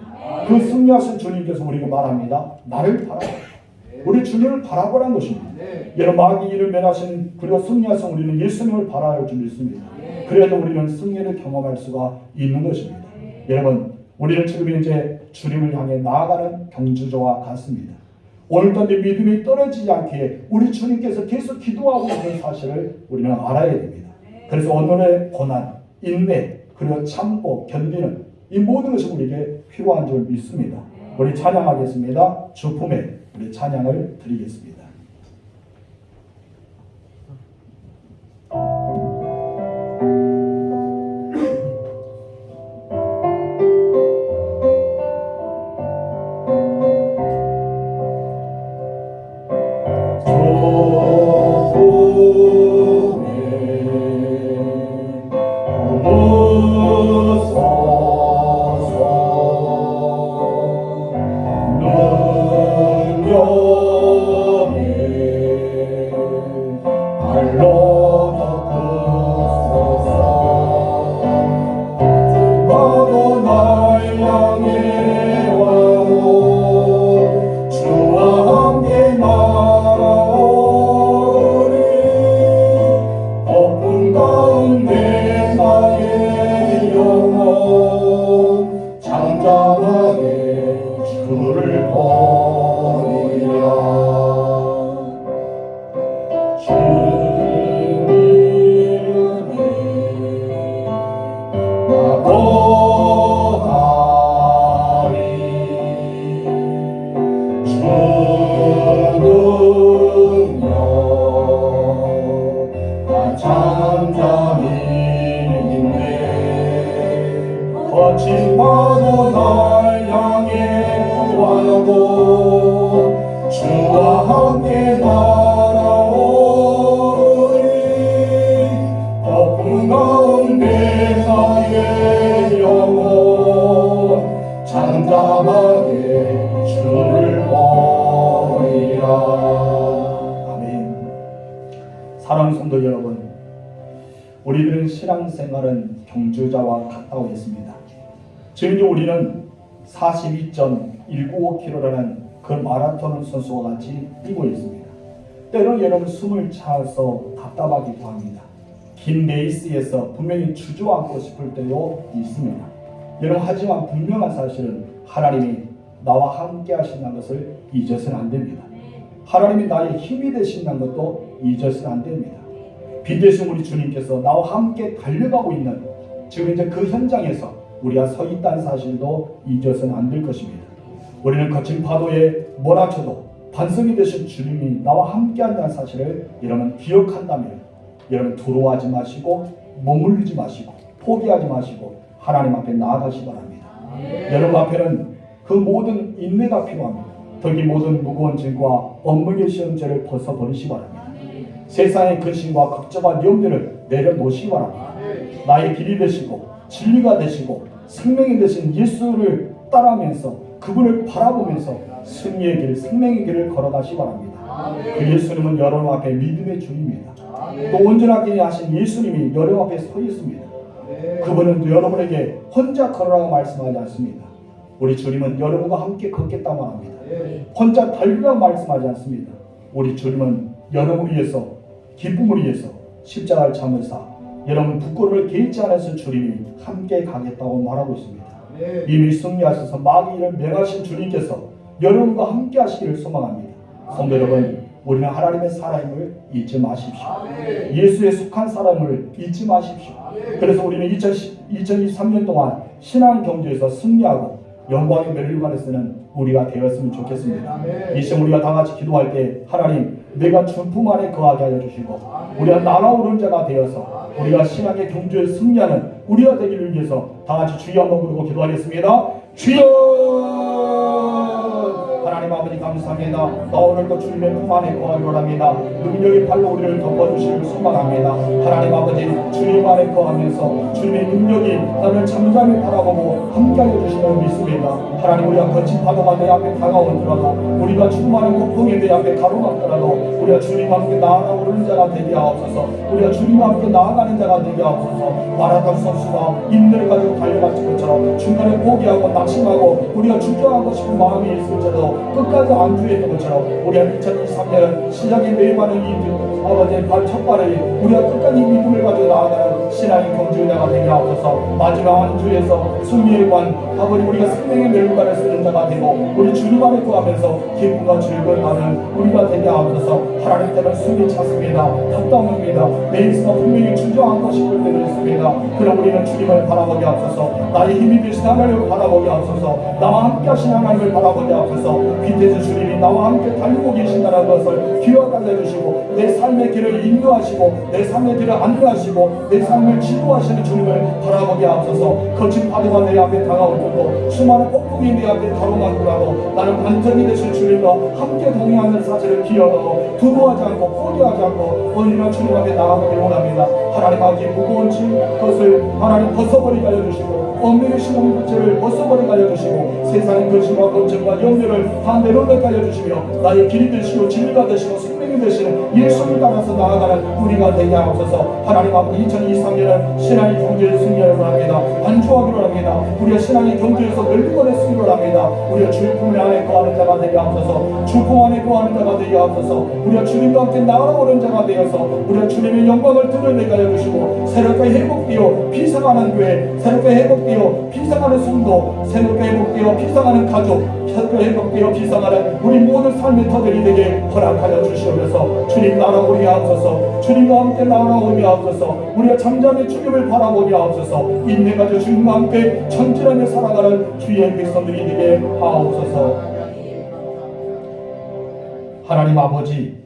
그 승리하신 주님께서 우리가 말합니다. 나를 바라보라. 우리 주님을 바라보라는 것입니다. 여러분 마귀를 멸하신 그리고 승리하신 우리는 예수님을 바라볼 줄 믿습니다. 그래야 우리는 승리를 경험할 수가 있는 것입니다. 여러분 우리는 지금 이제 주님을 향해 나아가는 경주자와 같습니다. 오늘도 내 믿음이 떨어지지 않게 우리 주님께서 계속 기도하고 있는 사실을 우리는 알아야 됩니다. 그래서 오늘의 고난, 인내, 그리고 참고 견디는 이 모든 것이 우리에게 필요한 줄 믿습니다. 우리 찬양하겠습니다. 주품에 우리 찬양을 드리겠습니다. 거침마도 날 향해 와고 주와 함께 날아오리 폭풍 가운데 나의 영혼 잠잠하게 주를 보리라. 아멘. 사랑하는 성도 여러분, 우리들은 신앙생활은 경주자와 같다고 했습니다. 지금 우리는 42.195km라는 그 마라톤 선수와 같이 뛰고 있습니다. 때로는 여러분 숨을 차서 답답하기도 합니다. 긴 레이스에서 분명히 주저앉고 싶을 때도 있습니다. 여러분 하지만 분명한 사실은 하나님이 나와 함께 하신다는 것을 잊어서는 안 됩니다. 하나님이 나의 힘이 되신다는 것도 잊어서는 안 됩니다. 빛 되신 우리 주님께서 나와 함께 달려가고 있는 지금 이제 그 현장에서 우리가 서 있다는 사실도 잊어서는 안 될 것입니다. 우리는 거친 파도에 몰아쳐도 반성이 되신 주님이 나와 함께 한다는 사실을 여러분 기억한다면 여러분 두려워하지 마시고 머물지 마시고 포기하지 마시고 하나님 앞에 나아가시 바랍니다. 여러분 앞에는 그 모든 인내가 필요합니다. 특히 모든 무거운 짐과 업무의 시험죄를 벗어버리시 바랍니다. 세상의 근심과 걱정과 염려를 내려놓으시기 바랍니다. 나의 길이 되시고 진리가 되시고 생명이 되신 예수를 따라하면서 그분을 바라보면서 승리의 길, 생명의 길을 걸어가시기 바랍니다. 그 예수님은 여러분 앞에 믿음의 주입니다. 또 온전하게 하신 예수님이 여러분 앞에 서 있습니다. 그분은 여러분에게 혼자 걸으라고 말씀하지 않습니다. 우리 주님은 여러분과 함께 걷겠다고 합니다. 혼자 달리라고 말씀하지 않습니다. 우리 주님은 여러분을 위해서 기쁨을 위해서 십자가를 참으사 여러분 부끄러움을 개의치 않아서 주님이 함께 가겠다고 말하고 있습니다. 이미 승리하셔서 마귀를 맹하신 주님께서 여러분과 함께 하시기를 소망합니다. 성도 여러분, 우리는 하나님의 사람을 잊지 마십시오. 예수에 속한 사람을 잊지 마십시오. 그래서 우리는 2023년 동안 신앙 경주에서 승리하고 영광의 면류관에서는 우리가 되었으면 좋겠습니다. 이 시간 우리가 다 같이 기도할 때 하나님, 내가 주품 안에 거하게 하여 주시고 우리가 날아오른 자가 되어서 우리가 신앙의 경주에 승리하는 우리가 되기를 위해서 다 같이 주여 한번 부르고 기도하겠습니다. 주여! 하나님 아버지 감사합니다. 나 오늘도 주님의 품 안에 거하기를 합니다. 능력의 팔로 우리를 덮어주시길 소망합니다. 하나님 아버지 주님 안에 거하면서 주님의 능력이 나를 잠잠히 바라보고 함께하여 주시는 믿습니다. 하나님, 우리가 거친 파도가 내 앞에 다가오더라도 우리가 충만한 폭풍이 내 앞에 가로막더라도 우리가 주님과 함께 나아오르는 자가 되게 하옵소서. 우리가 주님과 함께 나아가는 자가 되게 하옵소서. 마라톤 선수가 인내를 가지고 달려갔던 것처럼 중간에 포기하고 낙심하고 우리가 주저하고 싶은 마음이 있을지라도 끝까지 안주했던 것처럼 우리가 2023년 시작에 매일하는 이 아버지의 첫발을 우리가 끝까지 믿음을 가지고 나아가는 신앙의 경주자가 되게 하옵소서. 마지막 안주에서 승리의 관 아버지 우리가 생명의 멸관을 쓰는 자가 되고 우리 주님 안에 구하면서 기쁨과 즐거움을 받는 우리가 되게 하옵소서. 하나님 때는 숨이 찼습니다. 답답합니다. 내 인생은 분명히 주저앉고 싶을 때도 있습니다. 그럼 우리는 주님을 바라보게 하옵소서. 나의 힘이 되신 하나님을 바라보게 하옵소서. 나와 함께 하신 하나님을 바라보게 하옵소서. 빛에서 주님이 나와 함께 달리고 계신다는 것을 기억하게 해주시고 내 삶의 길을 인도하시고 내 삶의 길을 안내하시고 내 삶을 지도하시는 주님을 바라보게 하옵소서. 거친 파도가 내 앞에 다가오고 수많은 폭풍이 내 앞에 가로막더라도 나는 반전이 되신 주님과 함께 동행하는 사실을 기억하고 두려워하지 않고 포기하지 않고 언제나 주님 앞에 나아가길 원합니다. 하나님 아버지 무거운 것을 하나님 벗어버리게 알려주시고 얽매여 신앙의 부채를 벗어버리게 알려주시고 세상의 근심과 걱정과 염려를 다 내려놓게 알려주시며 나의 길이 되시고 진리가 되시고 생명이 되시는 예수를 따라서 나아가는 우리가 되게 하옵소서. 하나님 아버지 2023년은 신앙의 경주에 승리하기로 합니다. 안주하기로 합니다. 우리가 신앙의 경주에서 멸류관에 쓰기로 합니다. 우리가 주의 품 안에 거하는 자가 되게 하옵소서. 주품 안에 거하는 자가 되게 하옵소서. 우리가 주님과 함께 나아오는 자가 되어서 우리가 주님의 영광을 드러내게 하여주시고 새롭게 회복되어 비상하는 교회, 새롭게 회복되어 비상하는 성도, 새롭게 회복되어 비상하는 가족, 새롭게 회복되어 비상하는 우리 모든 삶의 터들이 되게 허락하여 주시옵소서. 주님 나아오게 하옵소서. 주님과 함께 나아오게 하옵소서. 우리가 잠잠히 주님을 바라보게 하옵소서. 인내가지고 주님과 함께 전진하며 살아가는 주의 백성들이 되게 하옵소서. 하나님 아버지,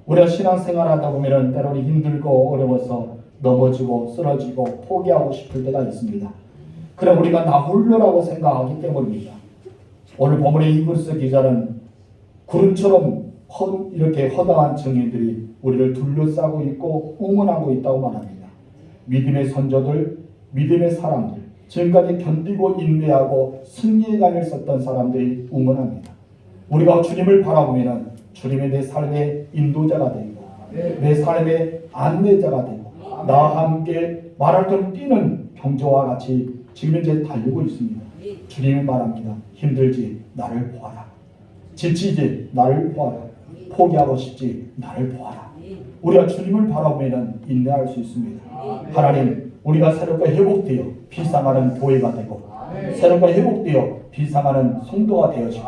우리가 신앙생활 하다 보면 때로는 힘들고 어려워서 넘어지고 쓰러지고 포기하고 싶을 때가 있습니다. 그럼 우리가 나 홀로라고 생각하기 때문입니다. 오늘 본문의 이글스 기자는 구름처럼 이렇게 허다한 증인들이 우리를 둘러싸고 있고 응원하고 있다고 말합니다. 믿음의 선조들, 믿음의 사람들, 지금까지 견디고 인내하고 승리의 간을 썼던 사람들이 응원합니다. 우리가 주님을 바라보면 주님의 내 삶의 인도자가 되고 내 삶의 안내자가 되고 나와 함께 마라톤 뛰는 경주와 같이 지금 현재 달리고 있습니다. 주님이 말합니다. 힘들지 나를 보아라. 지치지 나를 보아라. 포기하고 싶지 나를 보아라. 우리가 주님을 바라보면 인내할 수 있습니다. 하나님, 우리가 새롭게 회복되어 비상하는 교회가 되고 새롭게 회복되어 비상하는 성도가 되어지고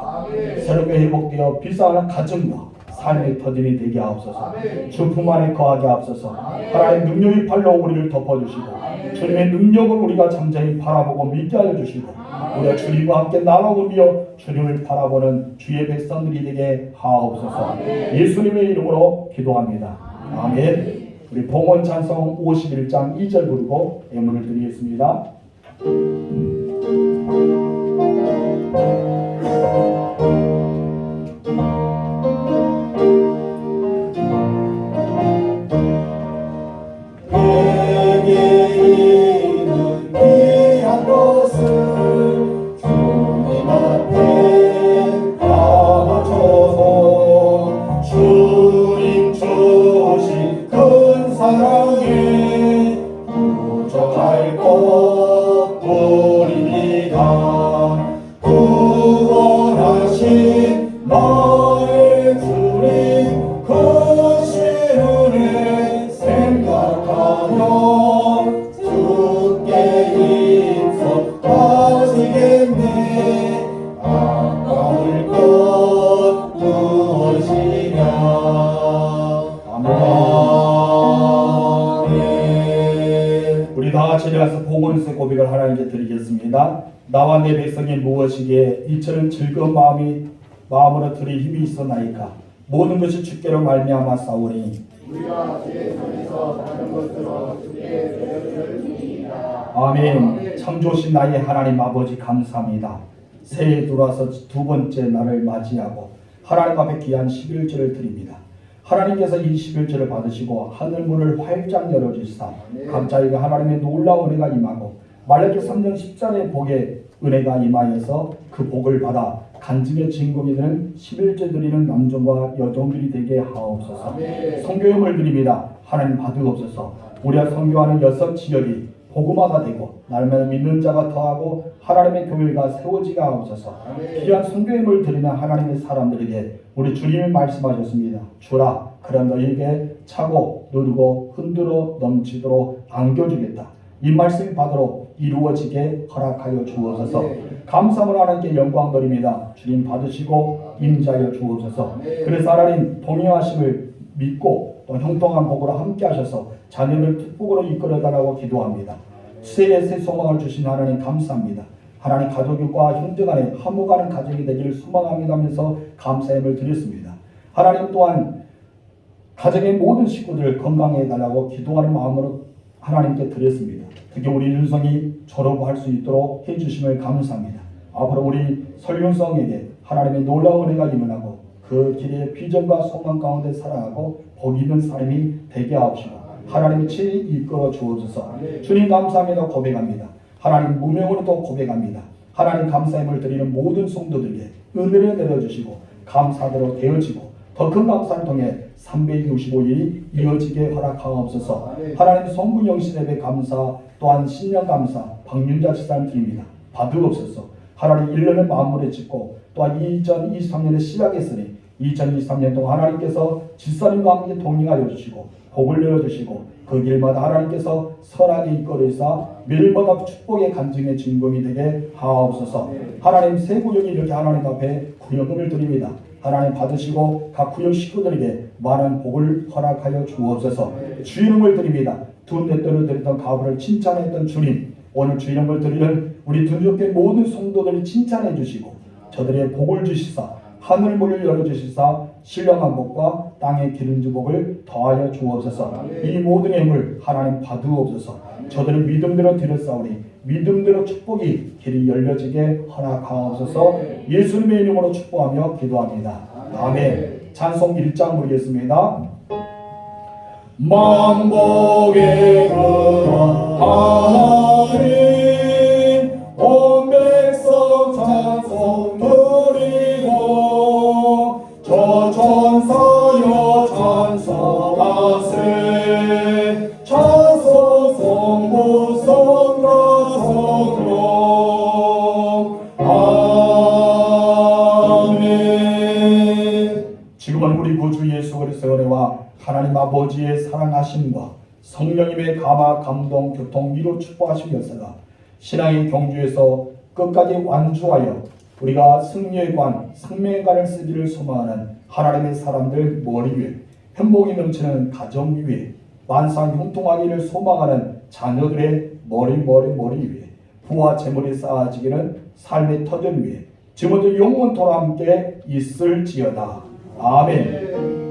새롭게 회복되어 비상하는 가정과 삶의 터전이 되게 하옵소서. 주품 안에 거하게 하옵소서. 하나님 능력의 팔로 우리를 덮어주시고 주님의 능력을 우리가 잠잠히 바라보고 믿게 하여 주시고 우리가 주님과 함께 나아오며 주님을 바라보는 주의 백성들이 되게 하옵소서. 예수님의 이름으로 기도합니다. 아멘. 우리 봉헌 찬송 51장 2절 부르고 예물을 드리겠습니다. 사랑에 부족할 것 우리 아, 내 백성이 무엇이기에 이처럼 즐거운 마음으로 들을 힘이 있었나이까. 모든 것이 주께로 말미암아 싸우니 우리가 주의 손에서 받은 것으로 주께 드려줄 뿐이니라. 아멘. 창조신 나의 하나님 아버지 감사합니다. 새해 들어와서 두 번째 날을 맞이하고 하나님 앞에 귀한 11절을 드립니다. 하나님께서 이 11절을 받으시고 하늘문을 활짝 열어주시사 갑자기 하나님의 놀라운 은혜가 임하고 말라기 3장 10절의 복에 은혜가 임하여서 그 복을 받아 간증의 주인공이 되는 11절 드리는 남종과 여종들이 되게 하옵소서. 성교염을 드립니다. 하나님 받으옵소서. 우리가 성교하는 6지역이 복음화가 되고 날마다 믿는 자가 더하고 하나님의 교회가 세워지게 하옵소서. 귀한 성교염을 드리는 하나님의 사람들에게 우리 주님이 말씀하셨습니다. 주라, 그럼 너희에게 차고 누르고 흔들어 넘치도록 안겨주겠다. 이 말씀 받으러 이루어지게 허락하여 주옵소서. 감사함을 하나님께 영광 드립니다. 주님 받으시고 임자하여 주옵소서. 그래서 하나님 동행하심을 믿고 또 형통한 복으로 함께 하셔서 자녀를 축복으로 이끌어달라고 기도합니다. 새해 새 소망을 주신 하나님 감사합니다. 하나님 가족과 형제 간에 화목하는 가정이 되기를 소망합니다 하면서 감사함을 드렸습니다. 하나님 또한 가정의 모든 식구들 건강해 달라고 기도하는 마음으로 하나님께 드렸습니다. 특히 우리 윤성이 졸업할 수 있도록 해주심을 감사합니다. 앞으로 우리 설윤성에게 하나님의 놀라운 은혜가 임하고 그 길의 비전과 소망 가운데 살아가고 복 있는 삶이 되게 하옵시고 하나님의 친히 이끌어 주옵소서. 주님 감사합니다 고백합니다. 하나님 무명으로도 고백합니다. 하나님 감사함을 드리는 모든 성도들에게 은혜를 내려주시고 감사대로 되어지고 더 큰 감사를 통해 365일이 이어지게 허락하옵소서. 하나님 성군영신 예배 감사 또한 신년 감사 박윤자 지사님 드립니다. 받으옵소서. 하나님 1년을 마무리 짓고 또한 2023년에 시작했으니 2023년 동안 하나님께서 지사님과 함께 동행하여 주시고 복을 내려주시고 그 길마다 하나님께서 선하게 이끌어주사 매일마다 축복의 간증의 주인공이 되게 하옵소서. 하나님 새 구역이 이렇게 하나님 앞에 구역을 드립니다. 하나님 받으시고 각 구역 식구들에게 많은 복을 허락하여 주옵소서. 주 이름을 드립니다. 두 넷들을 드리던 가부를 칭찬했던 주님, 오늘 주 이름을 드리는 우리 둔족된 모든 성도들을 칭찬해 주시고 저들의 복을 주시사 하늘문을 열어주시사 신령한 복과 땅의 기름진 복을 더하여 주옵소서. 이 모든 예물 하나님 받으옵소서. 저들은 믿음대로 드렸사오니 믿음대로 축복이 길이 열려지게 허락하옵소서. 예수님의 이름으로 축복하며 기도합니다. 아멘. 찬송 1장 부르겠습니다. 만복의 하나님 온 백성 찬송 드리고 저 천사여 찬송하세 찬송 성부 성가 성령 아멘. 지금은 우리 구주 예수 그리스도의 은혜와 하나님 아버지의 사랑하심과 성령님의 감화 감동 교통 위로 축복하시면서가 신앙의 경주에서 끝까지 완주하여 우리가 승리의 관, 생명의 관을 쓰기를 소망하는 하나님의 사람들 머리 위에 행복이 넘치는 가정 위에 만상 형통하기를 소망하는 자녀들의 머리 위에 부와 재물이 쌓아지기는 삶의 터전 위에 지금부터 영원토록 함께 있을지어다. 아멘.